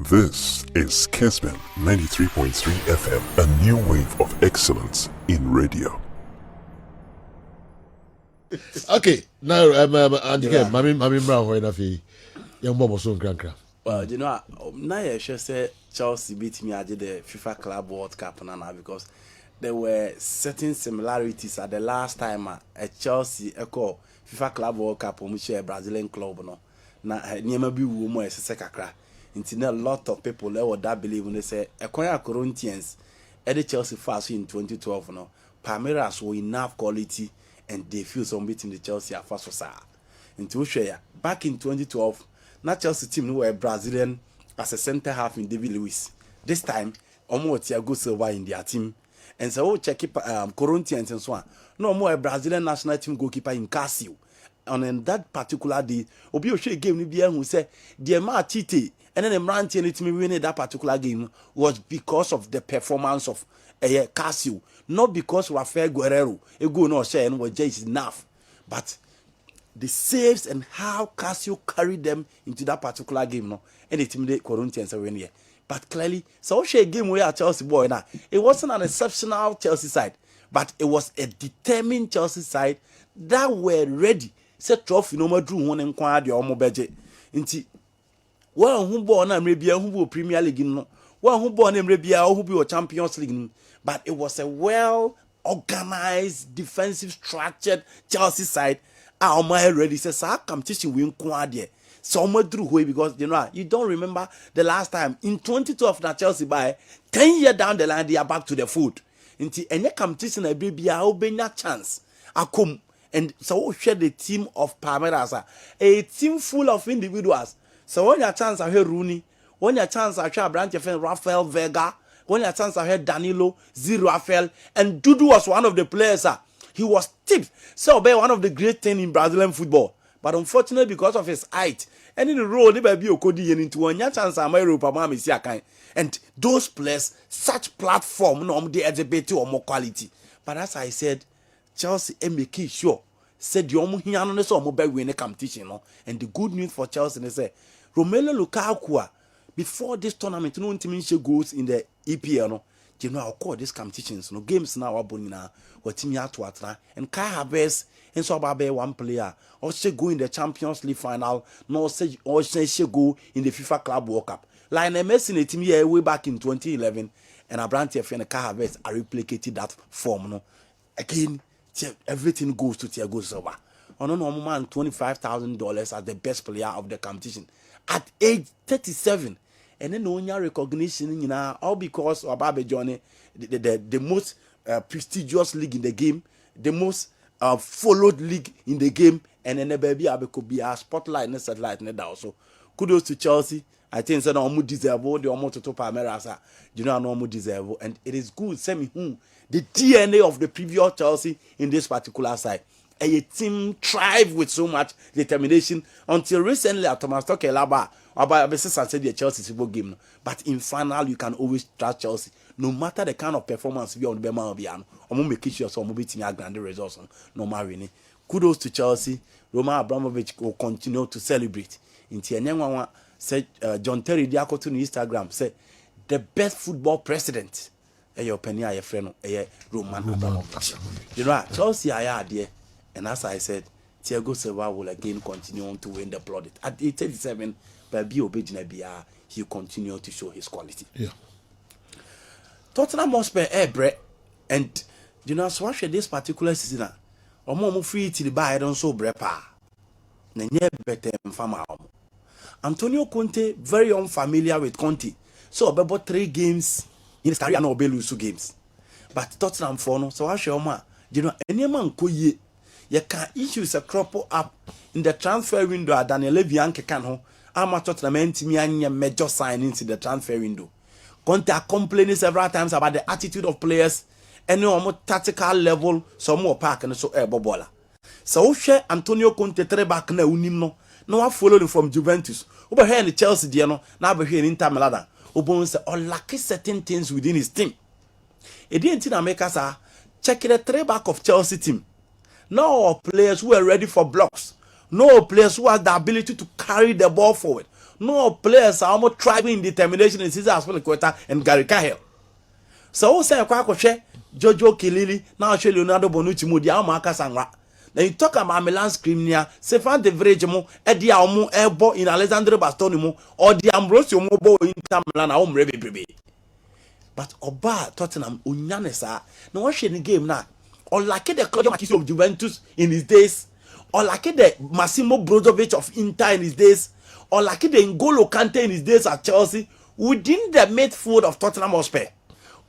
This is Kessben 93.3 FM, a new wave of excellence in radio. Okay, now and again, Mami Brown, when I feel young Bobo soon crank. Well, you know, now I should say Chelsea beat me at the FIFA Club World Cup now because there were certain similarities at the last time at Chelsea echo FIFA Club World Cup when we share Brazilian club no. Na niema bi wo mo esese kakra. Nti a lot of people that believe when they say Equia Corinthians at Chelsea fast in 2012 no. Palmeiras were enough quality and they feel some beating the Chelsea at first was into share back in 2012 not Chelsea team who were Brazilian as a center half in David Luiz. This time almost Thiago Silva in their team and so check Corinthians and so on. No more a Brazilian national team goalkeeper in Casio. And in that particular day, Obi Oshe game ni bia who said the amount Tite and then the man team winning that particular game was because of the performance of Casio, not because Rafael Guerrero a go no share and was just enough, but the saves and how Casio carried them into that particular game no, and the team the Corinthians win here. But clearly, so a game where Chelsea boy now it wasn't an exceptional Chelsea side, but it was a determined Chelsea side that were ready. Set trophy no more drew one and quad your omo budget. Inti one who born and maybe who will Premier League no one who born and maybe who be a Champions League, but it was a well organized, defensive, structured Chelsea side. Our man ready says our competition win quad so much drew away because you know you don't remember the last time in 2012 that Chelsea by 10 years down the line they are back to the foot. Inti any competition a baby a chance. Akum. And so we share the team of Palmeiras, a team full of individuals. So when your chance I hear Rooney, when your chance I hear branch of Rafael Vega, when your chance I hear Danilo, Zero Rafael, and Dudu was one of the players. He was tipped. So be one of the great things in Brazilian football. But unfortunately, because of his height, and in the role, they may be Okodi and into one chance I Europa and those players, such platform, no, they exhibit or more quality. But as I said, Chelsea making sure said the omo hia no so omo be win the competition no, and the good news for Chelsea is say Romelu Lukaku before this tournament no ntimi she goals in the EPL no, you know how call this competitions no games now aboni na watimi ato atra and Kai Havertz and so about one player or she go in the Champions League final no say or she go in the FIFA Club World Cup like Messi na team here way back in 2011 and Abrante and Kai Havertz are replicated that form no again. Everything goes to Thiago Silva. On a normal man, $25,000 as the best player of the competition at age 37, and then no recognition, you know, all because of Ababe Johnny, the most prestigious league in the game, the most followed league in the game, and then the baby Abe could be a spotlight and a satellite. Also, kudos to Chelsea. I think that almost deserve the almost to Palmeiras. You know, almost deserve, and it is good. Semi who. The DNA of the previous Chelsea in this particular side. A team thrive with so much determination until recently Thomas Tuchel about said the Chelsea football game. But in final, you can always trust Chelsea. No matter the kind of performance we on the Bema or make sure some beating a grand results no matter. Kudos to Chelsea. Roman Abramovich will continue to celebrate. In Tianyanwa said John Terry Diako to Instagram said the best football president. Your penny, your friend, Roman Abramovich. You know, Chelsea are there, and as I said, Thiago Silva will again continue to win the plaudit. At 37, by BOB he continue to show his quality. Yeah. Tottenham Hotspur bread, and you know, so this particular season, or more free to the buy don't so brepa. Nenye better farmer. Antonio Conte very unfamiliar with Conte, so about 3 games. In his career, no lose 2 games. But Tottenham for no, so I show ma, you know, any man could ye can issues a crop up in the transfer window. Daniel Levianke can ho. I'm a Tottenham me and major signings in the transfer window. Conte complaining several times about the attitude of players and no more tactical level, some more park and so bobola. So share Antonio Conte 3 back na unim no I followed him from Juventus. Over here in Chelsea, Diano, now be here in Inter Milan. Obon say unlucky certain things within his team. It didn't make us check the 3 back of Chelsea team. No players who are ready for blocks. No players who have the ability to carry the ball forward. no players are almost thriving in determination in season as well Quetta and Gary Cahill. So who say Kwakoshe, Jojo Kilili, now show Leonardo Bonucci Mudi, Amaka Sangwa. Then you talk about Milan Screamia, Stefan de Vrejemo, Eddie Almo, Elbo in Alessandro Bastonimo, or the Ambrosio Mobo in Milan, home Rebe. But Oba Tottenham, Unyanesa, no one in the game now. Or like the Claudio Marquis of Juventus in his days, or like the Massimo Brozovic of Inter in his days, or like the N'Golo Kante in his days at Chelsea, within the midfield of Tottenham Hotspur.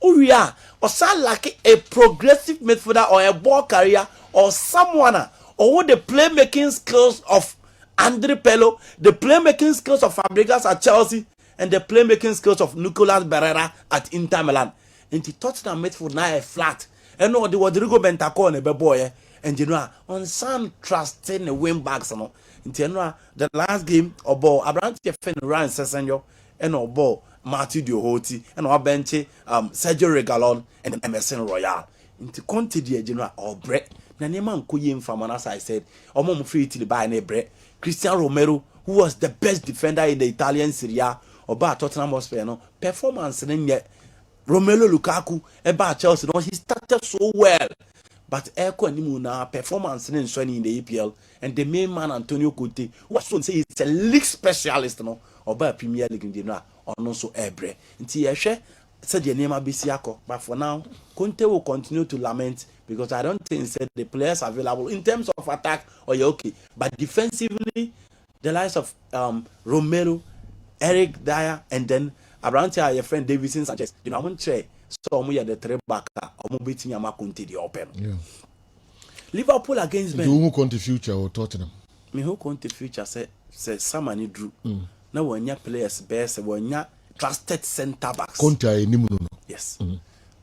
Oh yeah, or sound like a progressive midfielder or a ball carrier or someone or the playmaking skills of Andre Pello, the playmaking skills of Fabregas at Chelsea, and the playmaking skills of Nicolas Barrera at Inter Milan. And the Tottenham midfield now a flat. And no, the Rodrigo Bentancur and a boy, and you know, on some trusting the wing backs, no. In general, the last game or ball, Abrante Fen Ryan Sessegnon and or ball. Matthew Diohoti and our bench Sergio Regalon and Emerson Royal into Conte the general or Brett Naneman Kuyim from as I said or mom free to the buy a Brett Cristiano Romero who was the best defender in the Italian Serie A or bar Tottenham Hotspur no performance and yet Romelu Lukaku about Chelsea no he started so well but Eko Nimuna performance in the EPL and the main man Antonio Conte was to say he's a league specialist no or by Premier League in the or no so ebre. Nti yehwe said the name Abisiako. But for now, Conte will continue to lament because I don't think said the players available in terms of attack or you're okay. But defensively, the likes of Romero, Eric Dyer, and then around here your friend Davidson Sanchez. You know, I won't say so we are the three back or beating Yama Conte the open. Yeah. Liverpool against Ben. Who Conte future or Tottenham? Me who Conte future say somebody drew. Now when your players best when your trusted centre backs. Conte no. Yes.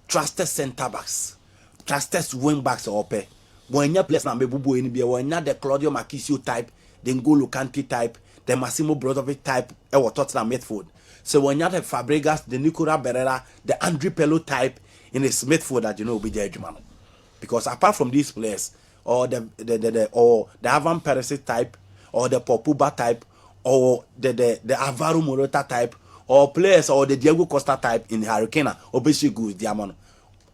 Trusted centre backs. Trusted wing backs or pay. When your players na mebubu any be when the Claudio Marquisio type, the N'Golo Kante type, the Massimo Brozovic type, or Tottenham midfield. So when you have the Fabregas, the Nicolas Barrera, the Andre Pello type in his midfield that you know be the man. Because apart from these players, or the Ivan Perisic type, or the Popuba type, or the Alvaro Morata type, or players or the Diego Costa type in Hurricane, or basically good diamond.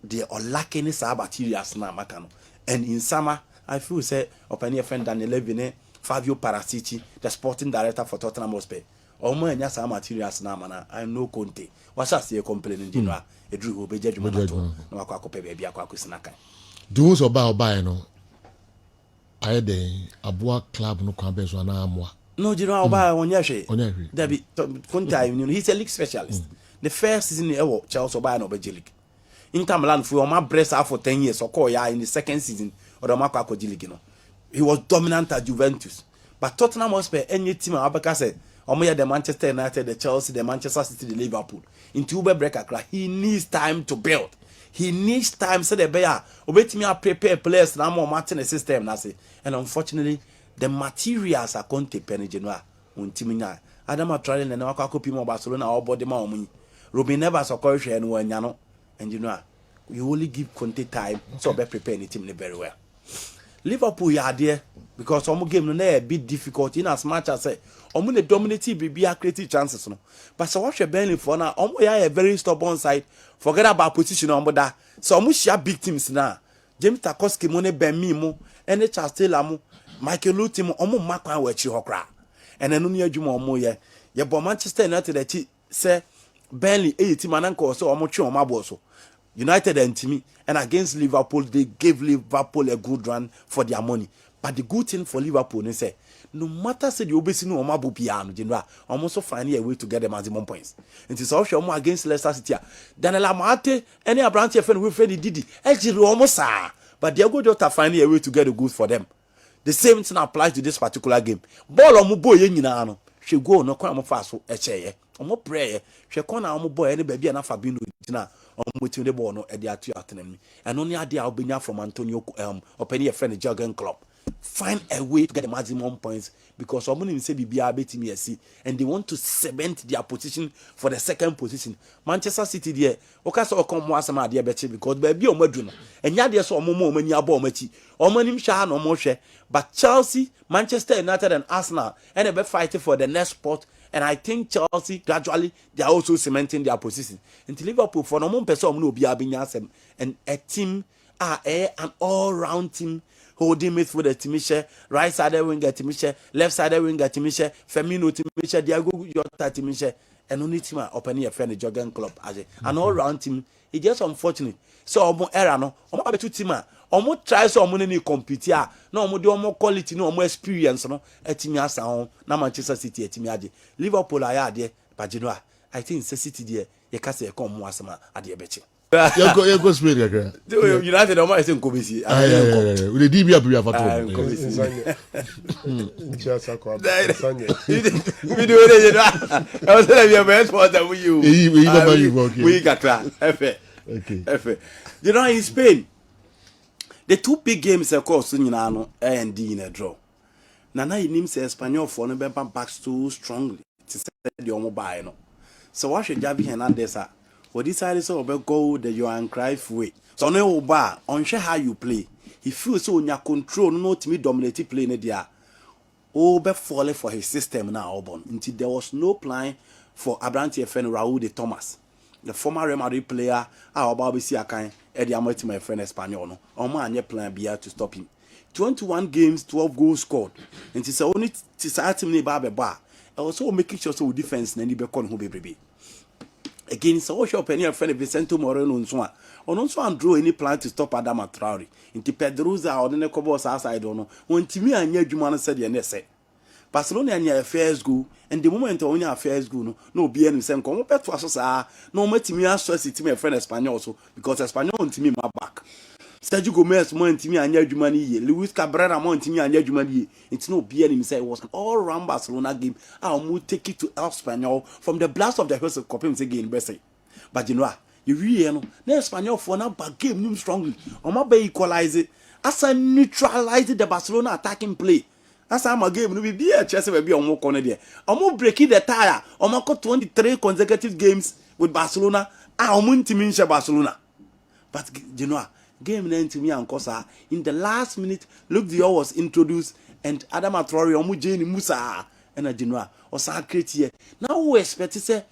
They are lacking some materials now, Macano. And in summer, I feel say open friend Daniel Levine, Fabio Paratici, the sporting director for Tottenham Hotspur. Or more and some materials now, man. I know Conte. What's that say complaining, you know? A drew will be judgment. No, I could baby, I could snaka. Do us about buy no. I had a boa club no campus one arm. No, you know about Onyashi. Debbie Conte, he's a league specialist. The first season ever, Chelsea by no League. Inter Milan for my breast out for 10 years, or call ya in the second season or the Marco League. He was dominant at Juventus. But Tottenham Hotspur, any team, Abaka said, the Manchester United, the Chelsea, the Manchester City, the Liverpool. Into Uber breaker, he needs time to build. He needs time, said the Bayer. Obey me, I prepare players, now more Martin system, and unfortunately, the materials are going to penny genoa. Untimina. Adam trying and Naka copy more Barcelona or body mommy. Ruby never saw Corusha and when Yano. And you know, you only give Conte time, so be preparing the team very well. Liverpool, you are there because some game no a bit difficult in as much as say, the dominating be creative chances. No, but so watch a Burnley for now. A very stubborn side. Forget about position on that. So share big teams now. James Tarkowski, Mone Benmimo, and the Charles Taylor, Michael Lutimo, Makwan Wechi Hokra. And then only Juma Moye. Your Manchester United say Burnley 80 mananko so omochi omaboso. United and Timmy and against Liverpool they gave Liverpool a good run for their money. But the good thing for Liverpool they say no matter say the obesi no omabu piano general almost finding a way to get the maximum points. It is also against Leicester City. Daniel Amate any Abrante friend we friend Didi. Actually almost but they are going to find a way to get the good for them. The same thing applies to this particular game. Ball on boy nyina no. She go no kwa mo fast so echeye. Omo prayer. She corner omo boy any baby na Fabinho na omo team the ball no e dey atu atenemi. And only ade a obenya from Antonio open friend Jurgen Klopp. Find a way to get the maximum points because someone will say BBR betimi esi and they want to cement their position for the second position. Manchester City there, okay so come more some there better because baby omadu no. Enya there so omo mani abo omachi. Omanim sha no mo hwe. But Chelsea, Manchester United and Arsenal and they be fighting for the next spot And I think Chelsea gradually they are also cementing their position. Until Liverpool for no one person no be abinyasem and a team an all-round team holding midfield team share, right side winger team share, left side winger team share, Firmino team share, Diego Jota team share, and only team opening a friend Jurgen Klopp as an all-round team. It's just unfortunate. So omo era no, omo abetu team omo try so omo ni compete here. No omo do omo quality no omo experience no etimi asa on na Manchester City etimi ade. Liverpool aya ade but you know I think City there you can say come mo asama ade beche. You go speed kakra. United omo say nkobesi. We the DB abu afato. Just akwa. We do it. I was telling you best sport that we kakra. Okay. You know, in Spain, the two big games, of course, you know, A and D in a draw. Nana, you name say Espanyol for no back too strongly to say the mobile. No. So, what should Javi Hernandez? What decided so about go the Johan Cruyff way. So, no bar, unsure how you play. He feels so in your control, no to me dominated play in the year. Oh, be falling for his system now, Auburn. Until there was no plan for Abrante FN Raul de Thomas. The former Real Madrid player, our Bobby Siakan, Eddie Amati, my friend Espanyol, no, or man, plan B to stop him. 21 games, 12 goals scored. And it's only to Babe Bar. Also making sure so defense, and be con who be. Again, so what's your opinion, friend Vicente Moreno on Swan? On also draw any plan to stop Adama Traore. Into Pedroza or the Necobos outside, don't know. When Timmy and Yajumana said, the next Barcelona and your affairs go, and the moment on your affairs go, no be any same come up to us, no more to me as stress to my friend Espanyol so because Espanyol to me my back. Sergio Gomez more to me and your money, Luis Cabrera more to me and your money. It's no be any say it was an all round Barcelona game. I'll move take it to Espanyol from the blast of the host of Copim again, Bessie. But you know, you really know, no Espanyol for now, but game new strongly. On my bay equalize it as I neutralize the Barcelona attacking play. That's how my game will be a Chelsea will be on more corner there. I'm breaking the tire. I'm 23 consecutive games with Barcelona. I'm winning Barcelona. But you know, game then to me and Kosa in the last minute, look the was introduced and Adama Traore Omujeni Musa and a Genoa or Sacred here. Now we expect to say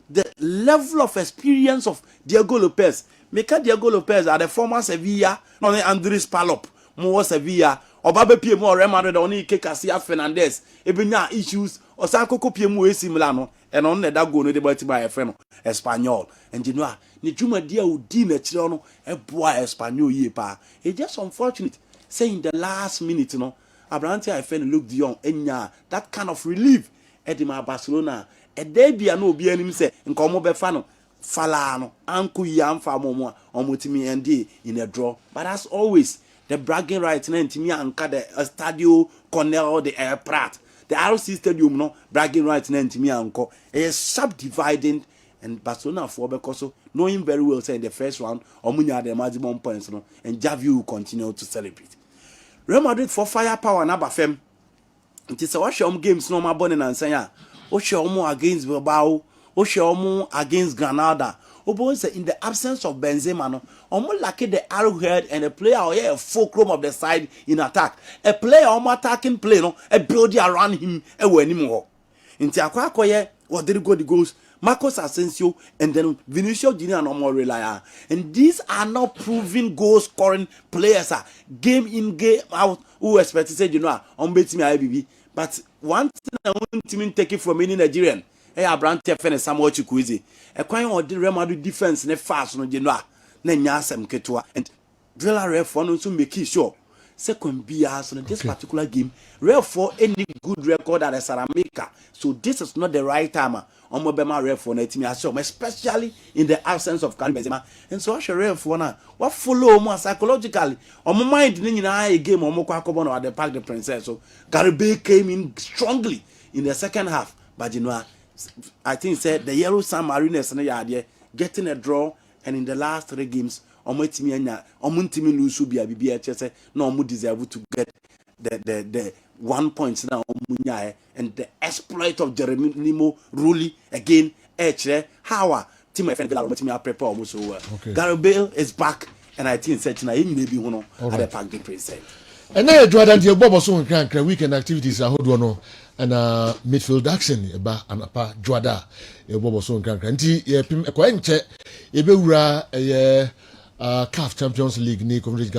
the level of experience of Diego Lopez. Make Diego Lopez are the former Sevilla, not Andres Palop, more Sevilla. Obabe PM or Real Madrid only Casillas Fernandez. Ebenya issues or Sakoko PM AC Milano and on that go no debate by a friend Espanyol. And you know, ni juma dia udi na chirono e boy Espanyol ye pa. It's just unfortunate saying the last minute you know Abrante I friend look Dion enya that kind of relief Edima Barcelona e dey bia no obi anim say nkomo be fa no fala no anku yi amfa momo omotimi ende in a draw. But as always the bragging rights na ntimi anka the Stadio Cornell the Air Prat the RC Stadium no bragging rights na ntimi anko a subdividing and Barcelona for because so knowing very well say in the first round omunya the maximum points no and Javi will continue to celebrate. Real Madrid for firepower na bafem nti se wahwe games no ma bone na nsan o hwe against Bilbao o hwe against Granada. Say in the absence of Benzema, no, almost like the arrowhead and a player or a fulcrum of the side in attack. A player attacking play, no, a building around him, a winning more. In Tiakoye, what did go the goals? Marcos Asensio and then Vinicius Junior no more rely. And these are not proven goal scoring players. Game in, game out. Who expect to say, you know, on bet me IBB. But one thing I want to take it from any Nigerian. Abrante FN Samuel Chukwueze. A quite or the Real Madrid defense ne fast no genoa. Na nyasem ketua. And Villarreal for no to make sure. Second BS on this particular game. Real for any good record at Saramika. So this is not the right time. Omobema Real for na team assume, especially in the absence of Karim Benzema. And so I should Real for now. What follow more psychologically? On my mind in a game on Mokwakobono at the Parc des Princes. So Garibay came in strongly in the second half. But you know, I think said the Yellow San Mariners getting a draw, and in the last 3 games, Omuntimi lose be a BBH, no more deserve to get the 1 point now, and the exploit of Jeronimo Rulli again, how Team FN prepare almost so well. Gareth Bale is back, and I think such a maybe one at the Parc des Princes. And now Jordan, your Bobo so can weekend activities. I hold one. and midfield action eba anapa Joada ebo so nkran nti ye pim ekwa nche ebe wura CAF Champions League ni Conference